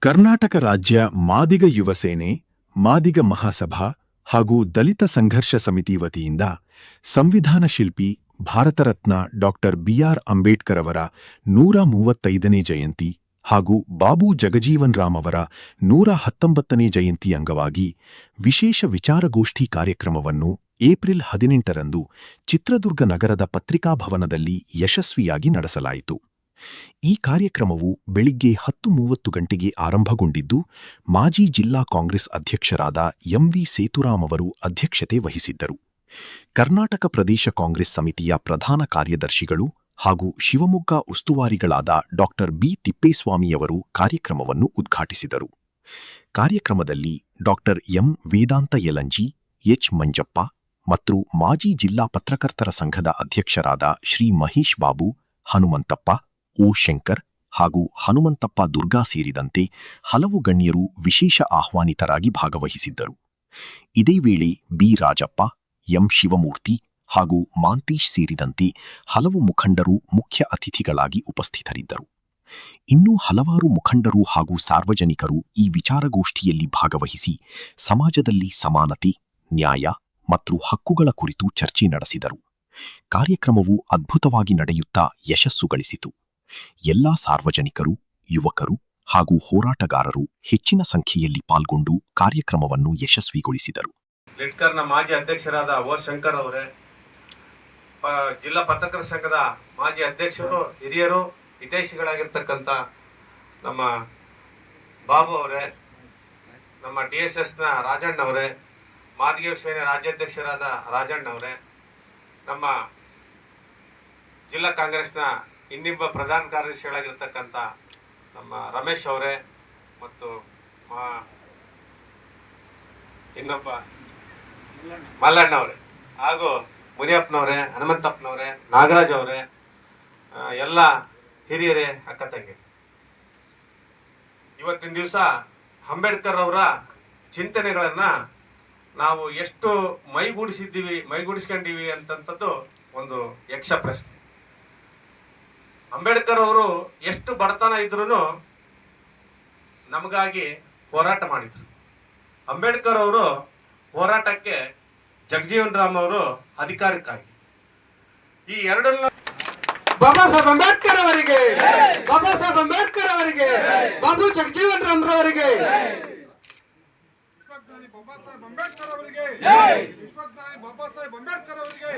ಕರ್ನಾಟಕ ರಾಜ್ಯ ಮಾದಿಗ ಯುವ ಸೇನೆ, ಮಾದಿಗ ಮಹಾಸಭಾ ಹಾಗೂ ದಲಿತ ಸಂಘರ್ಷ ಸಮಿತಿ ವತಿಯಿಂದ ಸಂವಿಧಾನ ಶಿಲ್ಪಿ ಭಾರತರತ್ನ ಡಾಕ್ಟರ್ ಬಿ.ಆರ್. ಅಂಬೇಡ್ಕರ್ ಅವರ 135ನೇ ಜಯಂತಿ ಹಾಗೂ ಬಾಬು ಜಗಜೀವನ್ ರಾಮ್ ಅವರ 119ನೇ ಜಯಂತಿ ಅಂಗವಾಗಿ ವಿಶೇಷ ವಿಚಾರಗೋಷ್ಠಿ ಕಾರ್ಯಕ್ರಮವನ್ನು ಏಪ್ರಿಲ್ 18ರಂದು ಚಿತ್ರದುರ್ಗ ನಗರದ ಪತ್ರಿಕಾಭವನದಲ್ಲಿ ಯಶಸ್ವಿಯಾಗಿ ನಡೆಸಲಾಯಿತು. ಈ ಕಾರ್ಯಕ್ರಮವು ಬೆಳಿಗ್ಗೆ 10:30 ಗಂಟೆಗೆ ಆರಂಭಗೊಂಡಿದ್ದು, ಮಾಜಿ ಜಿಲ್ಲಾ ಕಾಂಗ್ರೆಸ್ ಅಧ್ಯಕ್ಷರಾದ ಎಂ.ವಿ. ಸೇತುರಾಮ್ ಅವರು ಅಧ್ಯಕ್ಷತೆ ವಹಿಸಿದ್ದರು. ಕರ್ನಾಟಕ ಪ್ರದೇಶ ಕಾಂಗ್ರೆಸ್ ಸಮಿತಿಯ ಪ್ರಧಾನ ಕಾರ್ಯದರ್ಶಿಗಳು ಹಾಗೂ ಶಿವಮೊಗ್ಗ ಉಸ್ತುವಾರಿಗಳಾದ ಡಾಕ್ಟರ್ ಬಿ. ತಿಪ್ಪೇಸ್ವಾಮಿಯವರು ಕಾರ್ಯಕ್ರಮವನ್ನು ಉದ್ಘಾಟಿಸಿದರು. ಕಾರ್ಯಕ್ರಮದಲ್ಲಿ ಡಾಕ್ಟರ್ ಎಂ. ವೇದಾಂತ ಯಲಂಜಿ, ಎಚ್. ಮಂಜಪ್ಪ ಮತ್ತು ಮಾಜಿ ಜಿಲ್ಲಾ ಪತ್ರಕರ್ತರ ಸಂಘದ ಅಧ್ಯಕ್ಷರಾದ ಶ್ರೀ ಮಹೇಶ್ ಬಾಬು, ಹನುಮಂತಪ್ಪ, ಓ. ಶಂಕರ್ ಹಾಗೂ ಹನುಮಂತಪ್ಪ ದುರ್ಗಾ ಸೇರಿದಂತೆ ಹಲವು ಗಣ್ಯರು ವಿಶೇಷ ಆಹ್ವಾನಿತರಾಗಿ ಭಾಗವಹಿಸಿದ್ದರು. ಇದೇ ವೇಳೆ ಬಿ. ರಾಜಪ್ಪ, ಎಂ. ಶಿವಮೂರ್ತಿ ಹಾಗೂ ಮಾಂತೀಶ್ ಸೇರಿದಂತೆ ಹಲವು ಮುಖಂಡರು ಮುಖ್ಯ ಅತಿಥಿಗಳಾಗಿ ಉಪಸ್ಥಿತರಿದ್ದರು. ಇನ್ನೂ ಹಲವಾರು ಮುಖಂಡರು ಹಾಗೂ ಸಾರ್ವಜನಿಕರು ಈ ವಿಚಾರಗೋಷ್ಠಿಯಲ್ಲಿ ಭಾಗವಹಿಸಿ ಸಮಾಜದಲ್ಲಿ ಸಮಾನತೆ, ನ್ಯಾಯ ಮತ್ತು ಹಕ್ಕುಗಳ ಕುರಿತು ಚರ್ಚೆ ನಡೆಸಿದರು. ಕಾರ್ಯಕ್ರಮವು ಅದ್ಭುತವಾಗಿ ನಡೆಯುತ್ತಾ ಯಶಸ್ಸು ಗಳಿಸಿತು. ಎಲ್ಲಾ ಸಾರ್ವಜನಿಕರು, ಯುವಕರು ಹಾಗೂ ಹೋರಾಟಗಾರರು ಹೆಚ್ಚಿನ ಸಂಖ್ಯೆಯಲ್ಲಿ ಪಾಲ್ಗೊಂಡು ಕಾರ್ಯಕ್ರಮವನ್ನು ಯಶಸ್ವಿಗೊಳಿಸಿದರು. ಲಿಟ್ಕರ್ನ ಮಾಜಿ ಅಧ್ಯಕ್ಷರಾದ ಓ. ಶಂಕರ್ ಅವರೇ, ಜಿಲ್ಲಾ ಪತ್ರಕರ್ತರ ಸಂಘದ ಮಾಜಿ ಅಧ್ಯಕ್ಷರು, ಹಿರಿಯರು, ಹಿತೈಷಿಗಳಾಗಿರ್ತಕ್ಕಂಥ ನಮ್ಮ ಬಾಬು ಅವರೇ, ನಮ್ಮ DSSನ ರಾಜಣ್ಣ ಅವರೇ, ಮಾದಿಗ ಸೇನೆ ರಾಜ್ಯಾಧ್ಯಕ್ಷರಾದ ರಾಜಣ್ಣ ಅವರೇ, ನಮ್ಮ ಜಿಲ್ಲಾ ಕಾಂಗ್ರೆಸ್ನ ಇನ್ನಿಬ್ಬ ಪ್ರಧಾನ ಕಾರ್ಯದರ್ಶಿಗಳಾಗಿರ್ತಕ್ಕಂಥ ನಮ್ಮ ರಮೇಶ್ ಅವರೇ ಮತ್ತು ಇನ್ನೊಬ್ಬ ಮಲ್ಲಣ್ಣ ಅವರೇ ಹಾಗೂ ಮುನಿಯಪ್ಪನವರೇ, ಹನುಮಂತಪ್ಪನವರೇ, ನಾಗರಾಜ್ ಅವರೇ, ಎಲ್ಲ ಹಿರಿಯರೇ, ಅಕ್ಕ ತಂಗಿ, ಇವತ್ತಿನ ದಿವಸ ಅಂಬೇಡ್ಕರ್ ಅವರ ಚಿಂತನೆಗಳನ್ನು ನಾವು ಎಷ್ಟು ಮೈಗೂಡಿಸ್ಕೊಂಡಿವಿ ಅಂತಂಥದ್ದು ಒಂದು ಯಕ್ಷ ಪ್ರಶ್ನೆ. ಅಂಬೇಡ್ಕರ್ ಅವರು ಎಷ್ಟು ಬಡತನ ಇದ್ರೂ ನಮಗಾಗಿ ಹೋರಾಟ ಮಾಡಿದರು. ಅಂಬೇಡ್ಕರ್ ಅವರು ಹೋರಾಟಕ್ಕೆ ಜಗಜೀವನ್ ರಾಮ್ ಅವರು ಅಧಿಕಾರಕ್ಕಾಗಿ ಈ ಎರಡನ್ನು ಬಾಬಾ ಸಾಹೇಬ್ ಅಂಬೇಡ್ಕರ್ ಅವರಿಗೆ, ಬಾಬಾ ಸಾಹೇಬ್ ಅಂಬೇಡ್ಕರ್ ಅವರಿಗೆ, ಬಾಬು ಜಗಜೀವನ್ ರಾಮ್ ರವರಿಗೆ, ಬಾಬಾ ಸಾಹೇಬ್ ಅಂಬೇಡ್ಕರ್ ಅವರಿಗೆ, ವಿಶ್ವಜ್ಞಾನಿ ಬಾಬಾ ಸಾಹೇಬ್ ಅಂಬೇಡ್ಕರ್ ಅವರಿಗೆ.